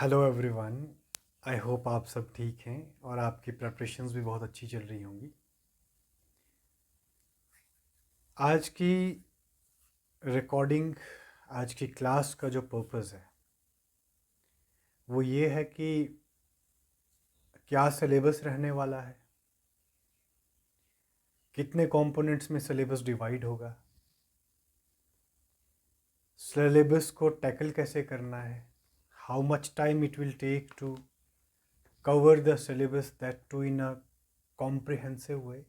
Hello everyone. I hope आप सब ठीक हैं और आपकी प्रिपरेशंस भी बहुत अच्छी चल रही होंगी। आज की रिकॉर्डिंग, आज की क्लास का जो पर्पस है वो ये है कि क्या सिलेबस रहने वाला है, कितने कंपोनेंट्स में सिलेबस डिवाइड होगा, सिलेबस को टैकल कैसे करना है, how much time it will take to cover the syllabus that too in a comprehensive way,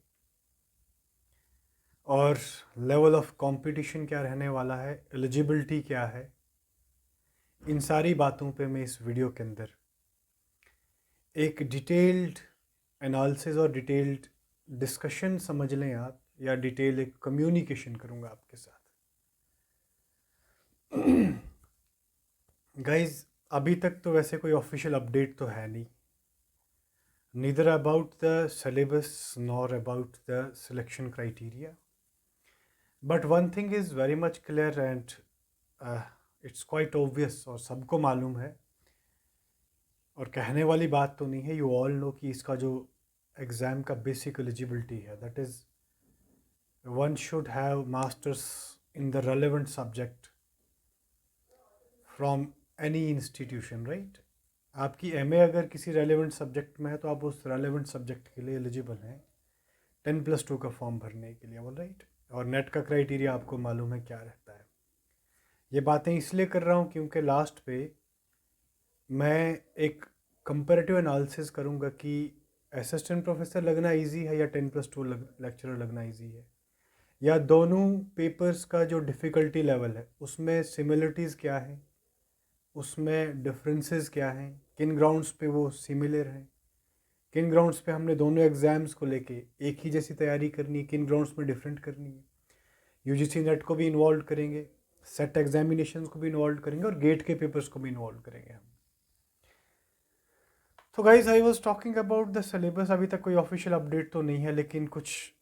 और लेवल ऑफ कंपटीशन क्या रहने वाला है, एलिजिबिलिटी क्या है। इन सारी बातों पे मैं इस वीडियो के अंदर एक डिटेल्ड एनालिसिस और डिटेल्ड डिस्कशन समझ लें आप, या डिटेल एक कम्युनिकेशन करूँगा आपके साथ। गाइज, अभी तक तो वैसे कोई ऑफिशियल अपडेट तो है नहीं, neither about the syllabus nor about the selection criteria, but one thing is very much clear and it's quite obvious और सबको मालूम है, और कहने वाली बात तो नहीं है, यू ऑल नो कि इसका जो एग्ज़ाम का बेसिक एलिजिबिलिटी है that is one should have masters in the relevant subject from any institution, right. आपकी एमए अगर किसी रेलेवेंट सब्जेक्ट में है तो आप उस रेलेवेंट सब्जेक्ट के लिए एलिजिबल हैं 10+2 का फॉर्म भरने के लिए, ऑल राइट। और नेट का क्राइटेरिया आपको मालूम है क्या रहता है। ये बातें इसलिए कर रहा हूँ क्योंकि लास्ट पे मैं एक कंपैरेटिव एनालिसिस करूँगा कि असिस्टेंट प्रोफेसर लगना इजी है या 10+2 लेक्चरर लगना इजी है, या दोनों पेपर्स का जो डिफ़िकल्टी लेवल है उसमें सिमिलरिटीज़ क्या है, उसमें डिफरेंसेस क्या हैं, किन ग्राउंड्स पे वो सिमिलर हैं, किन ग्राउंड्स पे हमने दोनों एग्ज़ाम्स को लेके एक ही जैसी तैयारी करनी है, किन ग्राउंड्स में डिफरेंट करनी है। यूजीसी नेट को भी इन्वॉल्व करेंगे, सेट एग्जामिनेशन को भी इन्वॉल्व करेंगे और गेट के पेपर्स को भी इन्वॉल्व करेंगे हम। तो guys, I was talking about the syllabus. अभी तक कोई ऑफिशियल अपडेट तो नहीं है, लेकिन कुछ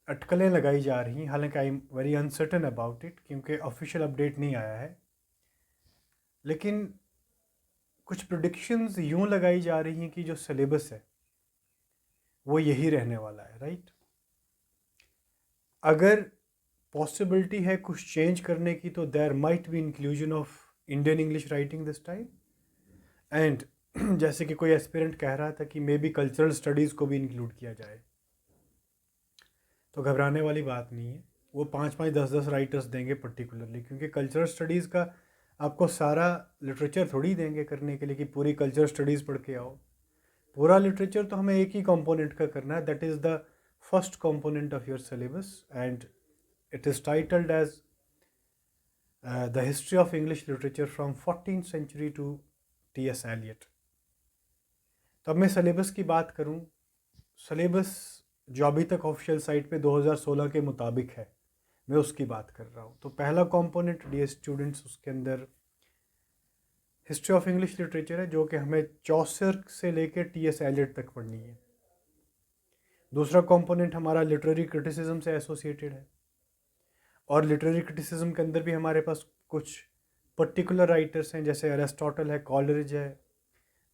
अटकलें लगाई जा रही हैं, हालांकि I am very uncertain about it क्योंकि ऑफिशियल अपडेट नहीं आया है। लेकिन कुछ प्रोडिक्शंस यूँ लगाई जा रही हैं कि जो सिलेबस है वो यही रहने वाला है, राइट। अगर पॉसिबिलिटी है कुछ चेंज करने की तो there might be inclusion of Indian English writing this time, and जैसे कि कोई एस्पिरेंट कह रहा था कि मे बी कल्चरल स्टडीज़ को भी इंक्लूड किया जाए, तो घबराने वाली बात नहीं है। वो 5-5 10-10 राइटर्स देंगे पर्टिकुलरली, क्योंकि कल्चरल स्टडीज़ का आपको सारा लिटरेचर थोड़ी देंगे करने के लिए कि पूरी कल्चरल स्टडीज़ पढ़ के आओ। पूरा लिटरेचर तो हमें एक ही कंपोनेंट का करना है, that is the first component of your syllabus, and it is titled as the history of English literature from 14th century to T.S. Eliot. तो अब मैं सिलेबस की बात करूं, सिलेबस जो अभी तक ऑफिशियल साइट पे 2016 के मुताबिक है, मैं उसकी बात कर रहा हूँ। तो पहला कंपोनेंट डियर स्टूडेंट्स, उसके अंदर हिस्ट्री ऑफ इंग्लिश लिटरेचर है, जो कि हमें चौसर से लेकर T.S. एलियट तक पढ़नी है। दूसरा कंपोनेंट हमारा लिटरेरी क्रिटिसिज्म से एसोसिएटेड है, और लिटरेरी क्रिटिसिज्म के अंदर भी हमारे पास कुछ पर्टिकुलर राइटर्स हैं, जैसे अरिस्टोटल है, कॉलरिज है,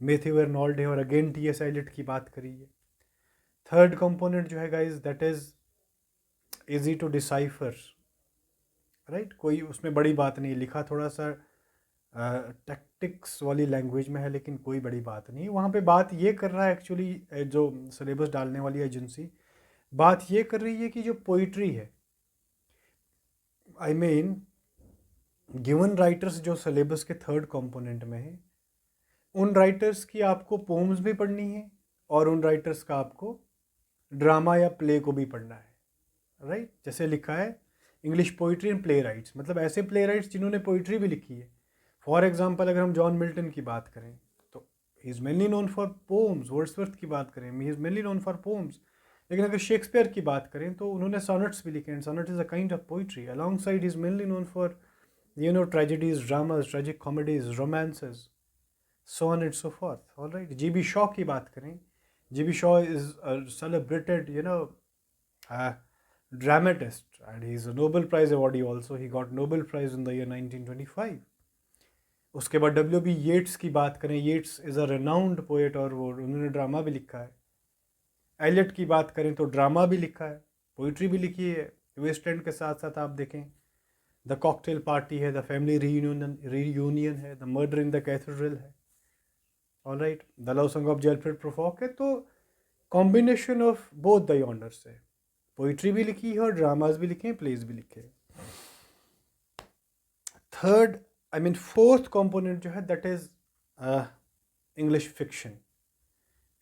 मैथ्यू आर्नोल्ड है, और अगेन T.S. एलियट की बात करी है। थर्ड कंपोनेंट जो है guys, that is easy to decipher, right. कोई उसमें बड़ी बात नहीं, लिखा थोड़ा सा टैक्टिक्स वाली लैंग्वेज में है, लेकिन कोई बड़ी बात नहीं। वहाँ पे बात ये कर रहा है एक्चुअली, जो सिलेबस डालने वाली एजेंसी बात ये कर रही है कि जो पोइट्री है, आई मीन गिवन राइटर्स जो सिलेबस के थर्ड कंपोनेंट में है, उन राइटर्स की आपको पोम्स भी पढ़नी है और उन राइटर्स का आपको ड्रामा या प्ले को भी पढ़ना है, राइट। जैसे लिखा है English poetry and play rights, मतलब ऐसे प्ले राइट्स जिन्होंने पोइट्री भी लिखी है। फॉर एग्जाम्पल, अगर हम जॉन मिल्टन की बात करें तो he is mainly known for poems. Wordsworth की बात करें, he is mainly known for poems. लेकिन अगर शेक्सपियर की बात करें तो उन्होंने सॉनेट्स भी लिखे, and sonnet is a kind of poetry. Alongside is mainly known for tragedies, dramas, tragic comedies, romances, so on and so forth. All right. G.B. Shaw की बात करें, G.B. Shaw is a celebrated, uh, dramatist, and he's a Nobel Prize awardee also. He got Nobel Prize in the year 1925. उसके बाद W.B. येट्स की बात करें, येट्स is a renowned poet और वो उन्होंने ड्रामा भी लिखा है। एलियट की बात करें तो ड्रामा भी लिखा है, पोइट्री भी लिखी है। वेस्ट एंड के साथ साथ आप देखें द कॉकटेल पार्टी है, द फैमिली रीयूनियन है, the murder in the cathedral है, alright, the love song of J Alfred Prufrock है। तो combination of both the honours है, पोइट्री भी लिखी है और ड्रामाज भी लिखे हैं, प्लेज भी लिखे हैं। थर्ड फोर्थ कंपोनेंट जो है that is English fiction.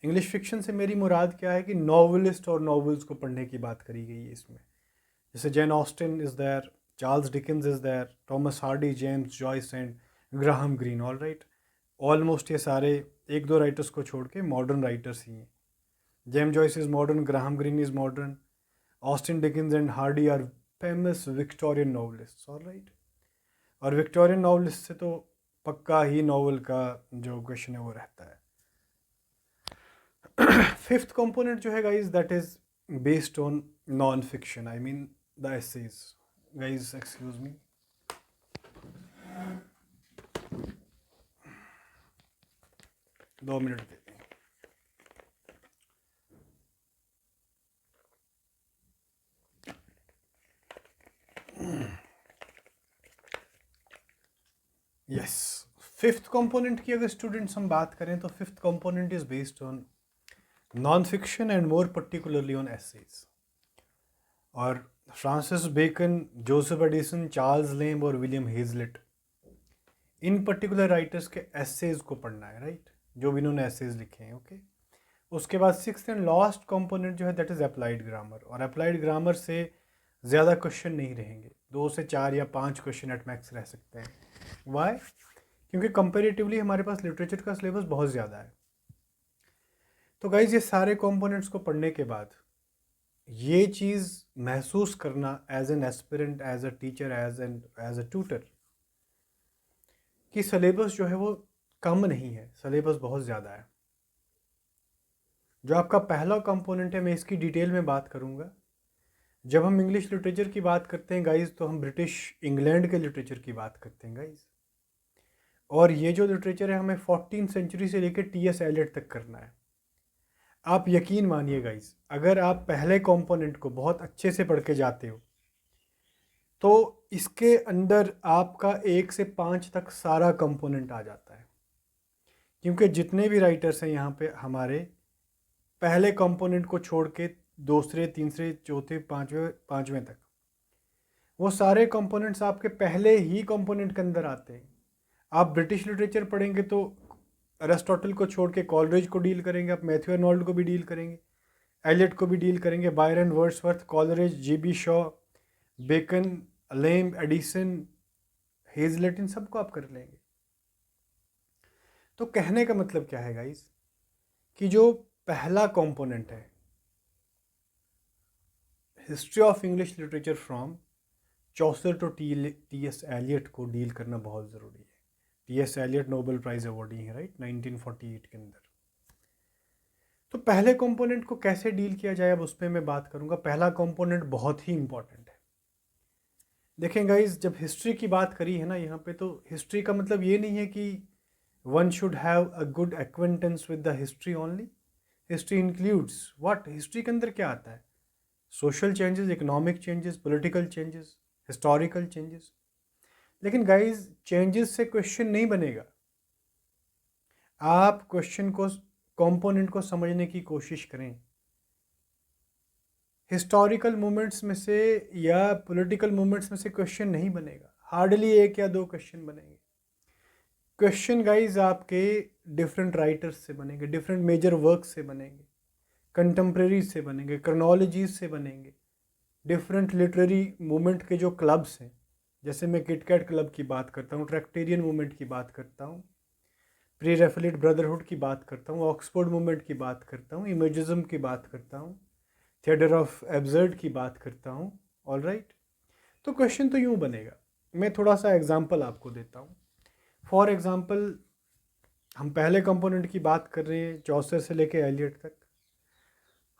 English fiction से मेरी मुराद क्या है कि नॉवलिस्ट और नॉवेल्स को पढ़ने की बात करी गई है इसमें। जैसे Jane Austen is there, Charles Dickens is there, Thomas Hardy, James Joyce and Graham Greene, all right. Almost ये सारे एक दो राइटर्स को छोड़ के मॉडर्न राइटर्स ही हैं। James Joyce is modern, Graham Greene is modern, Austen Dickens and Hardy are famous Victorian novelist, all right. और विक्टोरियन नॉवलिस्ट से तो पक्का ही नॉवल का जो क्वेश्चन है वो रहता है। फिफ्थ कंपोनेंट जो है guys that is based on non fiction, I mean the essays. Guys excuse me, दो मिनट देते हैं। यस, फिफ्थ कंपोनेंट की अगर स्टूडेंट्स हम बात करें तो fifth component is based on non fiction and more particularly on essays. और Francis Bacon, Joseph Addison, Charles Lamb और विलियम हेजलेट, इन पर्टिकुलर राइटर्स के एसेज को पढ़ना है, राइट, जो भी इन्होंने एसेज लिखे हैं, ओके। उसके बाद सिक्स्थ एंड लास्ट कंपोनेंट जो है दैट इज़ अप्लाइड ग्रामर। और अप्लाइड ग्रामर से ज़्यादा क्वेश्चन नहीं रहेंगे, 2 से 4 या 5 क्वेश्चन एट मैक्स रह सकते हैं। वाई? क्योंकि कंपेरेटिवली हमारे पास लिटरेचर का सिलेबस बहुत ज़्यादा है। तो गाइज ये सारे कंपोनेंट्स को पढ़ने के बाद ये चीज़ महसूस करना as an aspirant, as a teacher, as a tutor कि सिलेबस जो है वो कम नहीं है, सिलेबस बहुत ज़्यादा है। जो आपका पहला कंपोनेंट है मैं इसकी डिटेल में बात करूँगा। जब हम इंग्लिश लिटरेचर की बात करते हैं गाइज तो हम ब्रिटिश इंग्लैंड के लिटरेचर की बात करते हैं गाइज। और ये जो लिटरेचर है हमें 14th सेंचुरी से लेकर T.S. एलियट तक करना है। आप यकीन मानिए गाइज, अगर आप पहले कंपोनेंट को बहुत अच्छे से पढ़ के जाते हो तो इसके अंदर आपका 1 से 5 तक सारा कंपोनेंट आ जाता है। क्योंकि जितने भी राइटर्स हैं यहाँ पे हमारे, पहले कंपोनेंट को छोड़ के दूसरे, तीसरे, चौथे, पाँचवें तक वो सारे कंपोनेंट्स आपके पहले ही कंपोनेंट के अंदर आते हैं। आप ब्रिटिश लिटरेचर पढ़ेंगे तो अरिस्टोटल को छोड़ के कॉलरिज को डील करेंगे, आप मैथ्यू आर्नोल्ड को भी डील करेंगे, एलियट को भी डील करेंगे, Byron, Wordsworth, Coleridge, G.B. Shaw, Bacon, Lamb, Addison, Hazlitt, इन सबको आप कर लेंगे। तो कहने का मतलब क्या है गाइस कि जो पहला कंपोनेंट है history of English literature from Chaucer to T.S. Eliot को डील करना बहुत ज़रूरी है। T.S. Eliot Nobel prize awardee है, राइट, 1948 के अंदर। तो पहले कंपोनेंट को कैसे डील किया जाए अब उस पर मैं बात करूंगा। पहला कंपोनेंट बहुत ही इंपॉर्टेंट है। देखें गाइज, जब हिस्ट्री की बात करी है ना यहाँ पे, तो हिस्ट्री का मतलब ये नहीं है कि one should have a good acquaintance with the history only. History includes what? History के अंदर क्या आता है? Social changes, economic changes, political changes, historical changes. लेकिन गाइज चेंजेस से क्वेश्चन नहीं बनेगा। आप क्वेश्चन को, कंपोनेंट को समझने की कोशिश करें। हिस्टोरिकल मूवमेंट्स में से या पॉलिटिकल मूवमेंट्स में से क्वेश्चन नहीं बनेगा, हार्डली 1 या 2 क्वेश्चन बनेंगे। क्वेश्चन गाइज आपके डिफरेंट राइटर्स से बनेंगे, डिफरेंट मेजर वर्क से बनेंगे, कंटेम्प्रेरी से बनेंगे, क्रोनोलॉजीज से बनेंगे, डिफरेंट लिटरेरी मूवमेंट के जो क्लब्स हैं, जैसे मैं किटकैट क्लब की बात करता हूँ, ट्रैक्टेरियन मूवमेंट की बात करता हूँ, प्री रेफिलेट ब्रदरहुड की बात करता हूँ, ऑक्सफोर्ड मूवमेंट की बात करता हूँ, इमेजिज्म की बात करता हूँ, थिएटर ऑफ एब्सर्ड की बात करता हूँ, ऑल राइट। तो क्वेश्चन तो यूँ बनेगा। मैं थोड़ा सा एग्जांपल आपको देता हूँ। फॉर एग्जांपल, हम पहले कंपोनेंट की बात कर रहे हैं चौसर से लेके एलियट तक।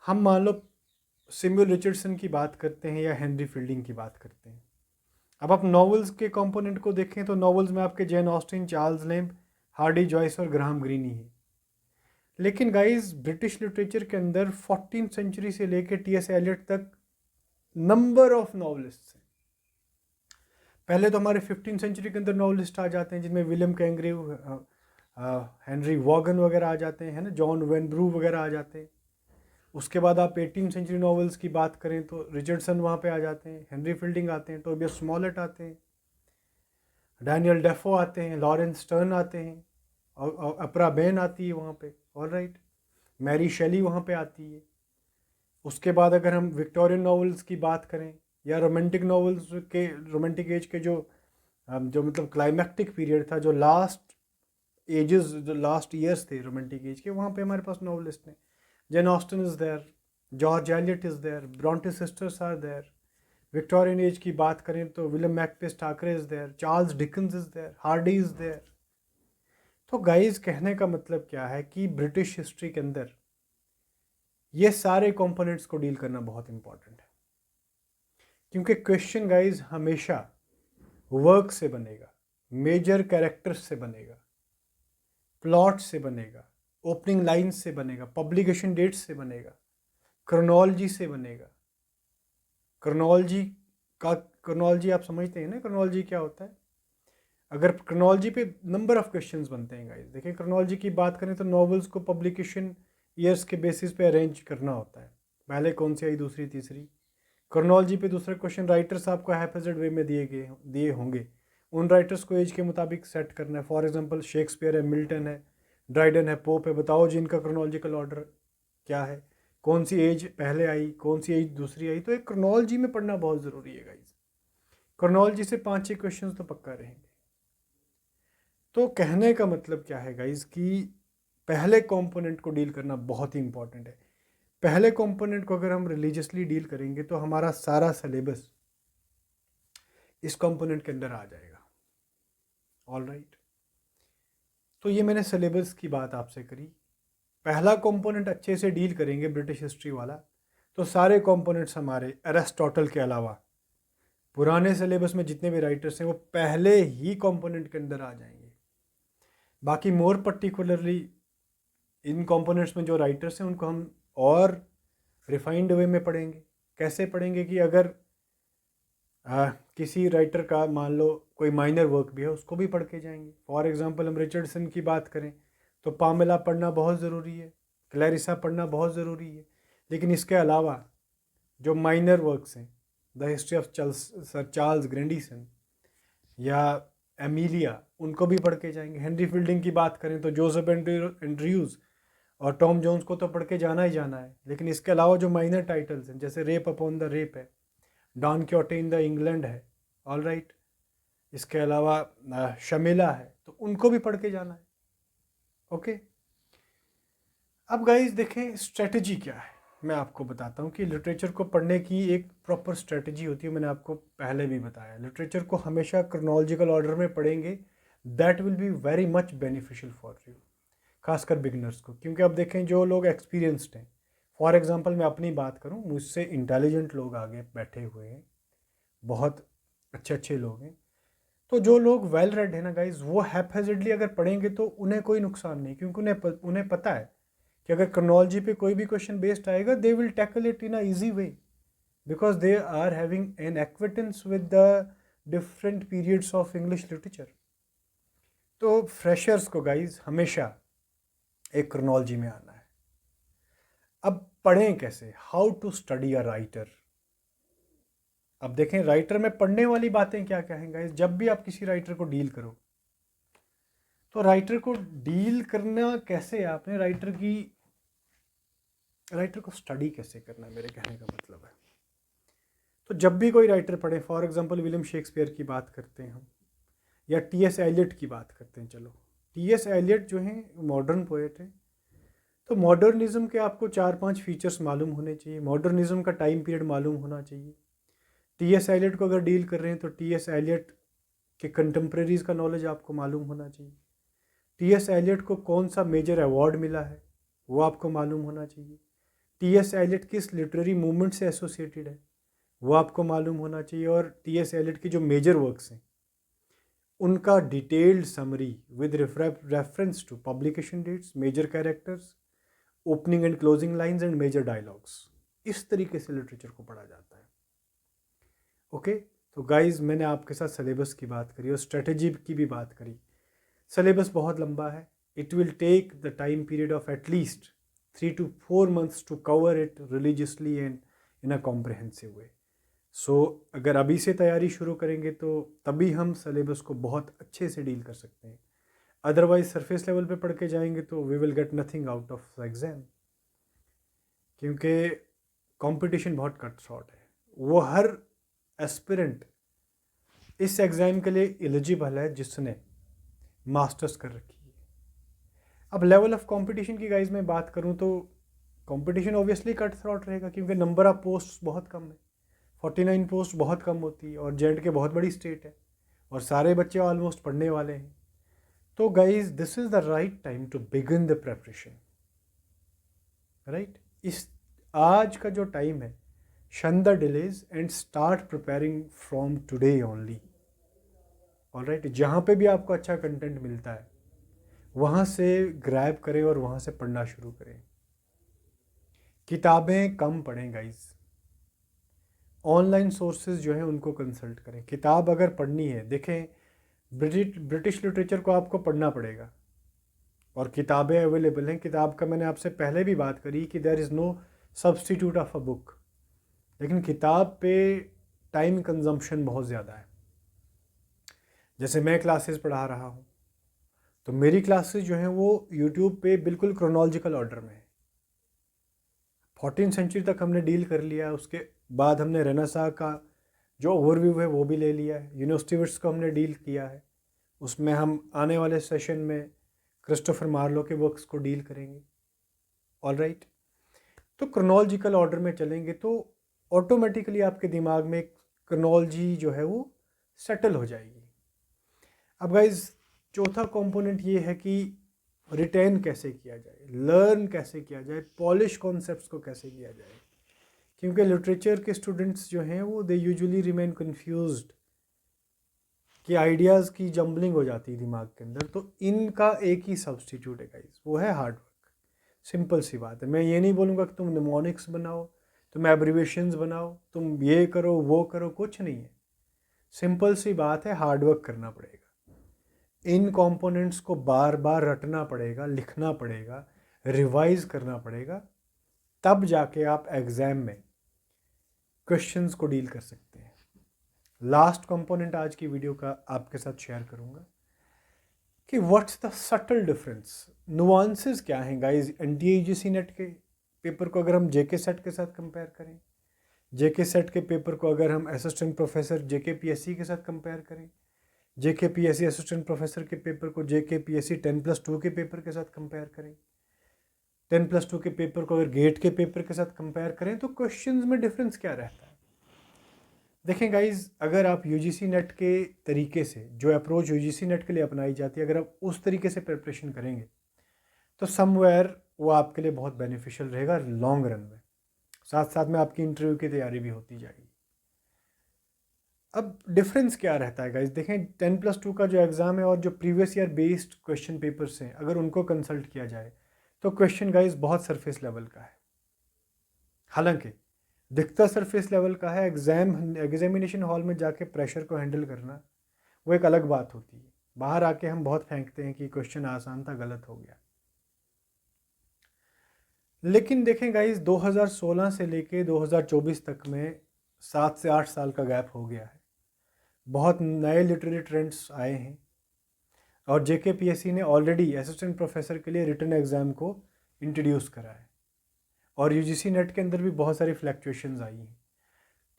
हम मान लो सिम्युल रिचर्डसन की बात करते हैं या हेनरी फील्डिंग की बात करते हैं। अब आप नॉवेल्स के कंपोनेंट को देखें तो नॉवेल्स में आपके Jane Austen, Charles Lamb, Hardy Joyce और ग्राहम ग्रीन ही है। लेकिन गाइस ब्रिटिश लिटरेचर के अंदर 14th सेंचुरी से लेके टी.एस. एलियट तक नंबर ऑफ नॉवलिस्ट हैं। पहले तो हमारे 15th सेंचुरी के अंदर नॉवलिस्ट आ जाते हैं जिनमें विलियम कैंग्रीव, हेनरी वॉगन वगैरह आ जाते हैं, है ना, जॉन वेनब्रू वगैरह आ जाते हैं। उसके बाद आप 18th सेंचुरी नॉवेल्स की बात करें तो रिचर्डसन वहाँ पे आ जाते हैं, हेनरी फील्डिंग आते हैं, टोबियस स्मॉलेट आते हैं, डैनियल डेफो आते हैं, लॉरेंस स्टर्न आते हैं, और अपरा बेन आती है वहाँ पे, ऑलराइट, मैरी शेली वहाँ पे आती है। उसके बाद अगर हम विक्टोरियन नॉवेल्स की बात करें या रोमांटिक नॉवेल्स के, रोमांटिक एज के जो मतलब क्लाइमैक्टिक पीरियड था, जो लास्ट एजेस, जो लास्ट ईयर्स थे रोमांटिक एज के, वहाँ पे हमारे पास नॉवलिस्ट हैं। Jane Austen is there, George Eliot is there, Bronte sisters are there. Victorian age की बात करें तो William Makepeace Thackeray is there, Charles Dickens is there, Hardy is there. तो गाइज कहने का मतलब क्या है कि ब्रिटिश हिस्ट्री के अंदर ये सारे कंपोनेंट्स को डील करना बहुत इंपॉर्टेंट है, क्योंकि क्वेश्चन गाइज हमेशा वर्क से बनेगा, मेजर कैरेक्टर्स से बनेगा, प्लॉट से बनेगा, ओपनिंग लाइन्स से बनेगा, पब्लिकेशन डेट्स से बनेगा, क्रोनोलॉजी से बनेगा। क्रोनोलॉजी आप समझते हैं ना, क्रोनोलॉजी क्या होता है? अगर क्रोनोलॉजी पे नंबर ऑफ क्वेश्चंस बनते हैं गाइस। देखिए क्रोनोलॉजी की बात करें तो नॉवेल्स को पब्लिकेशन ईयर्स के बेसिस पे अरेंज करना होता है, पहले कौन सी आई, दूसरी, तीसरी। क्रोनोलॉजी पे दूसरा क्वेश्चन, राइटर्स आपको हैफेजेड वे में दिए होंगे, उन राइटर्स को एज के मुताबिक सेट करना है। फॉर एग्जांपल शेक्सपियर है, मिल्टन है, ड्राइडन है, पोप है, बताओ जी इनका क्रोनोलॉजिकल ऑर्डर क्या है, कौन सी एज पहले आई, कौन सी एज दूसरी आई। तो एक क्रोनोलॉजी में पढ़ना बहुत ज़रूरी है गाइज। क्रोनोलॉजी से 5-6 क्वेश्चन तो पक्का रहेंगे। तो कहने का मतलब क्या है गाइज कि पहले कंपोनेंट को डील करना बहुत ही इंपॉर्टेंट है। पहले कंपोनेंट को अगर हम रिलीजियसली डील करेंगे तो हमारा सारा सिलेबस इस कंपोनेंट के अंदर आ जाएगा, ऑलराइट। तो ये मैंने सिलेबस की बात आपसे करी। पहला कंपोनेंट अच्छे से डील करेंगे ब्रिटिश हिस्ट्री वाला तो सारे कंपोनेंट्स हमारे एरिस्टोटल के अलावा पुराने सिलेबस में जितने भी राइटर्स हैं वो पहले ही कंपोनेंट के अंदर आ जाएंगे। बाकी मोर पर्टिकुलरली इन कंपोनेंट्स में जो राइटर्स हैं उनको हम और रिफाइंड वे में पढ़ेंगे। कैसे पढ़ेंगे कि अगर किसी राइटर का मान लो कोई माइनर वर्क भी है उसको भी पढ़ के जाएंगे। फॉर एग्जांपल हम रिचर्डसन की बात करें तो पामेला पढ़ना बहुत ज़रूरी है, क्लैरिसा पढ़ना बहुत ज़रूरी है। लेकिन इसके अलावा जो माइनर वर्क्स हैं, the history of sir Charles Grandison या एमिलिया, उनको भी पढ़ के जाएंगे। हेनरी फील्डिंग की बात करें तो जोसेफ एंड्रयूज़ और टॉम जोन्स को तो पढ़ के जाना ही जाना है। लेकिन इसके अलावा जो माइनर टाइटल्स हैं जैसे रेप अपॉन द रेप है, डॉन क्योटे इन द इंग्लैंड है, ऑलराइट, इसके अलावा शमीला है, तो उनको भी पढ़ के जाना है। ओके, अब गाइस देखें स्ट्रेटजी क्या है। मैं आपको बताता हूँ कि लिटरेचर को पढ़ने की एक प्रॉपर स्ट्रेटजी होती है। मैंने आपको पहले भी बताया, लिटरेचर को हमेशा क्रोनोलॉजिकल ऑर्डर में पढ़ेंगे, that will be very much beneficial for you, खासकर बिगनर्स को। क्योंकि अब देखें जो लोग एक्सपीरियंस्ड हैं, फॉर एग्जांपल मैं अपनी बात करूं, मुझसे इंटेलिजेंट लोग आगे बैठे हुए हैं, बहुत अच्छे अच्छे लोग हैं। तो जो लोग वेल रेड है ना गाइज, वो हैफेजेडली अगर पढ़ेंगे तो उन्हें कोई नुकसान नहीं, क्योंकि उन्हें पता है कि अगर क्रोनोलॉजी पे कोई भी क्वेश्चन बेस्ड आएगा they will tackle it in a easy way, because they are having an acquaintance with the different periods of English literature. तो फ्रेशर्स को गाइज हमेशा एक क्रोनोलॉजी में आना है। अब पढ़ें कैसे, how to study a writer. अब देखें राइटर में पढ़ने वाली बातें क्या क्या हैं गाइस। जब भी आप किसी राइटर को डील करो तो राइटर को डील करना कैसे है, आपने राइटर को स्टडी कैसे करना है, मेरे कहने का मतलब है। तो जब भी कोई राइटर पढ़े, फॉर एग्जांपल विलियम शेक्सपियर की बात करते हैं हम, या टी.एस. एलियट की बात करते हैं। चलो, टी.एस. एलियट जो हैं मॉडर्न पोएट हैं, तो मॉडर्निज्म के आपको 4-5 फीचर्स मालूम होने चाहिए। मॉडर्निज्म का टाइम पीरियड मालूम होना चाहिए। टी.एस. एलियट को अगर डील कर रहे हैं तो टी.एस. एलियट के कंटेम्प्रेरीज का नॉलेज आपको मालूम होना चाहिए। टी.एस. एलियट को कौन सा मेजर अवार्ड मिला है वो आपको मालूम होना चाहिए। टी.एस. एलियट किस लिटरेरी मूवमेंट से एसोसिएटेड है वो आपको मालूम होना चाहिए। और टी.एस. एलियट की जो मेजर वर्क्स हैं उनका detailed summary with reference to publication dates, major characters, opening and closing lines and major dialogues, इस तरीके से लिटरेचर को पढ़ा जाता है। ओके, तो गाइज मैंने आपके साथ सिलेबस की बात करी और स्ट्रेटजी की भी बात करी। सिलेबस बहुत लंबा है, it will take the time period of at least 3 to 4 months to cover it religiously and in a comprehensive way. So अगर अभी से तैयारी शुरू करेंगे तो तभी हम सिलेबस को बहुत अच्छे से डील कर सकते हैं। अदरवाइज सरफेस लेवल पे पढ़ के जाएंगे तो we will get nothing out of the exam, क्योंकि कंपटीशन बहुत कट शॉर्ट है। वो हर एस्पिरेंट इस एग्ज़ाम के लिए एलिजिबल है जिसने मास्टर्स कर रखी है। अब लेवल ऑफ कंपटीशन की गाइज मैं बात करूं तो कंपटीशन ऑब्वियसली कट थ्रॉट रहेगा, क्योंकि नंबर ऑफ पोस्ट बहुत कम है। 49 पोस्ट बहुत कम होती है और जे.एंड.के बहुत बड़ी स्टेट है और सारे बच्चे ऑलमोस्ट पढ़ने वाले हैं। तो guys this is the right time to begin the preparation, right. इस आज का जो टाइम है, shun the delays and start preparing from today only. Alright, जहाँ पे भी आपको अच्छा कंटेंट मिलता है वहाँ से ग्रैब करें और वहाँ से पढ़ना शुरू करें। किताबें कम पढ़ें गाइज, ऑनलाइन सोर्सेज जो हैं उनको कंसल्ट करें। किताब अगर पढ़नी है, देखें ब्रिटिश लिटरेचर को आपको पढ़ना पड़ेगा और किताबें अवेलेबल हैं। किताब का मैंने आपसे पहले भी बात करी कि there is no substitute of a book, लेकिन किताब पे टाइम कंजम्पशन बहुत ज़्यादा है। जैसे मैं क्लासेस पढ़ा रहा हूँ तो मेरी क्लासेस जो हैं वो यूट्यूब पे बिल्कुल क्रोनोलॉजिकल ऑर्डर में है। 14th सेंचुरी तक हमने डील कर लिया, उसके बाद हमने रेनेसां का जो ओवरव्यू है वो भी ले लिया है, यूनिवर्सिटीज को हमने डील किया है। उसमें हम आने वाले सेशन में क्रिस्टोफर मार्लो के वर्क्स को डील करेंगे। ऑलराइट, तो क्रोनोलॉजिकल ऑर्डर में चलेंगे तो ऑटोमेटिकली आपके दिमाग में क्रोनोलॉजी जो है वो सेटल हो जाएगी। अब गाइज चौथा कंपोनेंट ये है कि रिटेन कैसे किया जाए, लर्न कैसे किया जाए, पॉलिश कॉन्सेप्ट्स को कैसे किया जाए, क्योंकि लिटरेचर के स्टूडेंट्स जो हैं वो दे यूजुअली रिमेन कन्फ्यूज्ड कि आइडियाज़ की जम्बलिंग हो जाती है दिमाग के अंदर। तो इनका एक ही सब्सटीट्यूट है गाइस, वो है हार्ड वर्क। सिंपल सी बात है। मैं ये नहीं बोलूँगा कि तुम निमोनिक्स बनाओ, तुम एब्रीवेशंस बनाओ, तुम ये करो वो करो, कुछ नहीं है। सिंपल सी बात है, हार्ड वर्क करना पड़ेगा। इन कंपोनेंट्स को बार बार रटना पड़ेगा, लिखना पड़ेगा, रिवाइज करना पड़ेगा, तब जाके आप एग्ज़ाम में क्वेश्चंस को डील कर सकते हैं। लास्ट कंपोनेंट आज की वीडियो का आपके साथ शेयर करूंगा कि what's the subtle difference, nuances क्या हैं गाइस एनटीए नेट के पेपर को अगर हम जेके सेट के साथ कंपेयर करें, जेके सेट के पेपर को अगर हम असिस्टेंट प्रोफेसर जेके पीएससी के साथ कंपेयर करें, जेके पीएससी असिस्टेंट प्रोफेसर के पेपर को जेके पीएससी 10+2 के पेपर के साथ कंपेयर करें, 10+2 के पेपर को अगर गेट के पेपर के साथ कंपेयर करें, तो क्वेश्चंस में डिफरेंस क्या रहता है। देखें गाइज, अगर आप यूजीसी नेट के तरीके से, जो अप्रोच यूजीसी नेट के लिए अपनाई जाती है, अगर आप उस तरीके से प्रिपरेशन करेंगे तो समवेयर वो आपके लिए बहुत बेनिफिशियल रहेगा लॉन्ग रन में। साथ साथ में आपकी इंटरव्यू की तैयारी भी होती जाएगी। अब डिफरेंस क्या रहता है गाइज, देखें 10+2 का जो एग्ज़ाम है और जो previous year based question papers हैं, अगर उनको कंसल्ट किया जाए तो क्वेश्चन गाइज बहुत सरफेस लेवल का है। हालांकि दिखता सरफेस लेवल का है, एग्जामिनेशन हॉल में जाके प्रेशर को हैंडल करना वो एक अलग बात होती है। बाहर आके हम बहुत फेंकते हैं कि क्वेश्चन आसान था, गलत हो गया। लेकिन देखें गाइस, 2016 से लेके 2024 तक में 7 से 8 साल का गैप हो गया है। बहुत नए लिटरेरी ट्रेंड्स आए हैं और जेके पीएससी ने ऑलरेडी असिस्टेंट प्रोफेसर के लिए रिटन एग्ज़ाम को इंट्रोड्यूस करा है और यूजीसी नेट के अंदर भी बहुत सारी फ्लैक्चुएशंस आई हैं।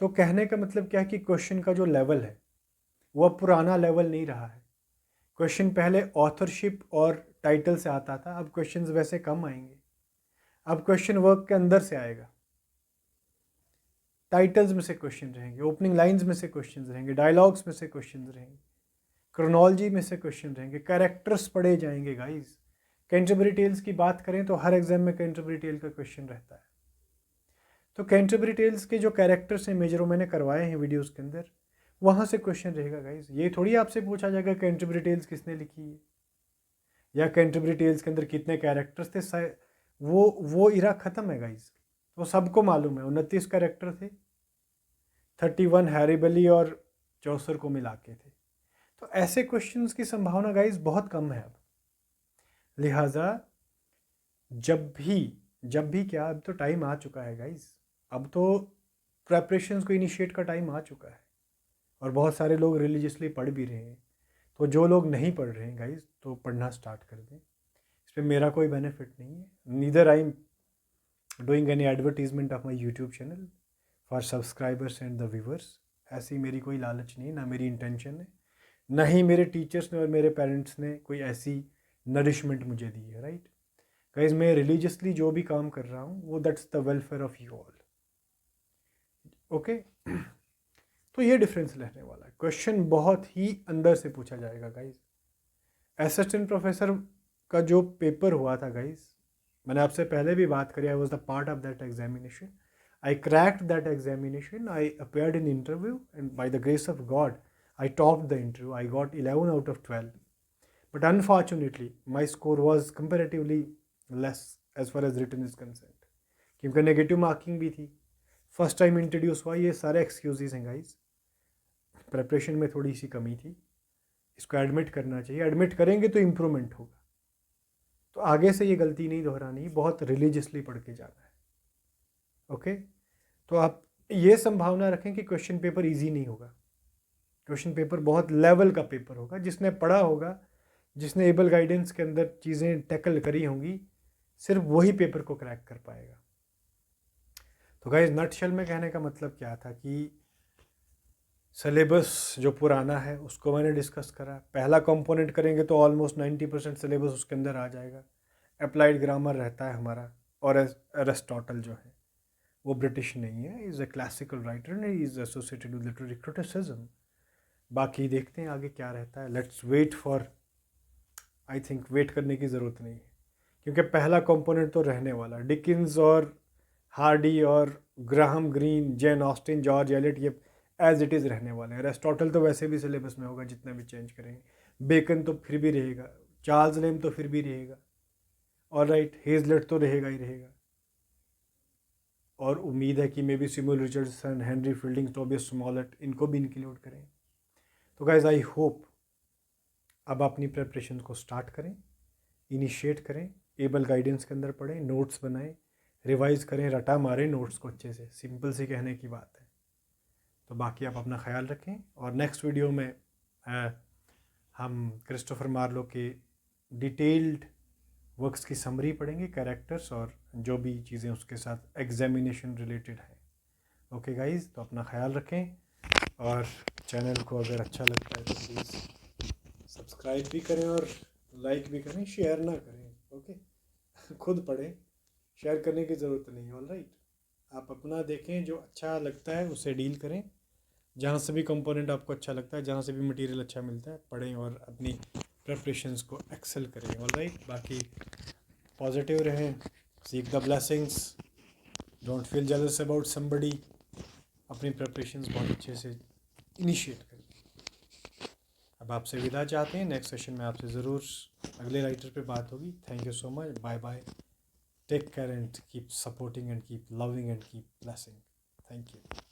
तो कहने का मतलब क्या है कि क्वेश्चन का जो लेवल है वो अब पुराना लेवल नहीं रहा है। क्वेश्चन पहले ऑथरशिप और टाइटल से आता था, अब क्वेश्चंस वैसे कम आएंगे। अब क्वेश्चन वर्क के अंदर से आएगा, टाइटल्स में से क्वेश्चन रहेंगे, ओपनिंग लाइंस में से क्वेश्चन रहेंगे, डायलॉग्स में से क्वेश्चन रहेंगे, क्रोनोलॉजी में से क्वेश्चन रहेंगे, कैरेक्टर्स पढ़े जाएंगे गाइस। कैंटरबरी टेल्स की बात करें तो हर एग्जाम में कैंटरबरी टेल का क्वेश्चन रहता है। तो कैंटरबरी टेल्स के जो कैरेक्टर्स हैं मेजर, मैंने करवाए हैं वीडियोस के अंदर, वहाँ से क्वेश्चन रहेगा गाइज। ये थोड़ी आपसे पूछा जाएगा कैंटरबरी टेल्स किसने लिखी है या कैंटरबरी टेल्स के अंदर कितने कैरेक्टर्स थे। वो इरा ख़त्म है गाइज, वो सबको मालूम है। 29 कैरेक्टर थे, 31 हैरिबली और चौसर को मिला के थे। तो ऐसे क्वेश्चंस की संभावना गाइज बहुत कम है अब। लिहाजा जब भी क्या, अब तो टाइम आ चुका है गाइज, अब तो प्रेपरेशंस को इनिशिएट का टाइम आ चुका है और बहुत सारे लोग रिलीजियसली पढ़ भी रहे हैं। तो जो लोग नहीं पढ़ रहे हैं गाइज, तो पढ़ना स्टार्ट कर दें। इस पर मेरा कोई बेनिफिट नहीं है, neither I am doing any advertisement of my YouTube channel for subscribers and the viewers. ऐसी मेरी कोई लालच नहीं है, ना मेरी इंटेंशन है, ना ही मेरे टीचर्स ने और मेरे पेरेंट्स ने कोई ऐसी नरिशमेंट मुझे दी है। राइट गाइज, मैं रिलीजियसली जो भी काम कर रहा हूँ वो that's the welfare of you all. Okay, तो ये डिफरेंस रहने वाला है। क्वेश्चन बहुत ही अंदर से पूछा जाएगा गाइज। असिस्टेंट प्रोफेसर का जो पेपर हुआ था गाइज, मैंने आपसे पहले भी बात करी, I was the part of that examination, I cracked that examination, I appeared in interview and by the grace of God I topped the interview. I got 11 out of 12. But unfortunately, my score was comparatively less as far as written is concerned. क्योंकि negative marking भी थी, first time introduce हुआ, ये सारे excuses हैं guys. Preparation में थोड़ी सी कमी थी, इसको एडमिट करना चाहिए। एडमिट करेंगे तो इम्प्रूवमेंट होगा। तो आगे से ये गलती नहीं दोहरानी, बहुत रिलीजियसली पढ़ के जाना है। ओके, तो आप ये संभावना रखें कि क्वेश्चन पेपर ईजी नहीं होगा। क्वेश्चन पेपर बहुत लेवल का पेपर होगा। जिसने पढ़ा होगा, जिसने एबल गाइडेंस के अंदर चीज़ें टैकल करी होंगी, सिर्फ वही पेपर को क्रैक कर पाएगा। तो गाइस, नटशेल में कहने का मतलब क्या था कि सिलेबस जो पुराना है उसको मैंने डिस्कस करा। पहला कंपोनेंट करेंगे तो ऑलमोस्ट 90% सिलेबस उसके अंदर आ जाएगा। अप्लाइड ग्रामर रहता है हमारा, और एरिस्टोटल जो है वो ब्रिटिश नहीं है, is a classical writer and is associated with literary criticism. बाकी देखते हैं आगे क्या रहता है। Let's wait for, I think wait करने की ज़रूरत नहीं है, क्योंकि पहला कंपोनेंट तो रहने वाला। डिकिंस और हार्डी और Graham green, Jane Austen, George Eliot, ये एज इट इज़ रहने वाले हैं। एरिस्टोटल तो वैसे भी सिलेबस में होगा जितना भी चेंज करेंगे। बेकन तो फिर भी रहेगा, चार्ल्स लेम तो फिर भी रहेगा, और राइट हेजलेट तो रहेगा ही रहेगा। और उम्मीद है कि maybe Samuel Richardson, Henry Fielding, Tobias Smollett, इनको भी इंक्लूड करें। तो गाइज, आई होप अब अपनी प्रेपरेशन को स्टार्ट करें, इनिशिएट करें, एबल गाइडेंस के अंदर पढ़ें, नोट्स बनाएं, रिवाइज करें, रटा मारें नोट्स को अच्छे से। सिंपल सी कहने की बात है। तो बाकी आप अपना ख्याल रखें, और नेक्स्ट वीडियो में हम क्रिस्टोफर मार्लो के डिटेल्ड वर्क्स की समरी पढ़ेंगे, कैरेक्टर्स और जो भी चीज़ें उसके साथ एग्जामिनेशन रिलेटेड है। ओके गाइज, तो अपना ख्याल रखें, और चैनल को अगर अच्छा लगता है तो प्लीज़ सब्सक्राइब भी करें और लाइक भी करें, शेयर ना करें। ओके खुद पढ़ें, शेयर करने की ज़रूरत नहीं है। ऑल राइट, आप अपना देखें, जो अच्छा लगता है उससे डील करें। जहाँ से भी कंपोनेंट आपको अच्छा लगता है, जहाँ से भी मटेरियल अच्छा मिलता है, पढ़ें और अपनी प्रेपरेशंस को एक्सेल करें। ऑल राइट, बाकी पॉजिटिव रहें, seek the blessings, don't feel jealous about somebody, अपनी प्रेपरेशंस बहुत अच्छे से इनिशिएट करें। अब आपसे विदा चाहते हैं, नेक्स्ट सेशन में आपसे ज़रूर अगले राइटर पे बात होगी। Thank you so much, bye bye, take care and keep supporting and keep loving and keep blessing. Thank you.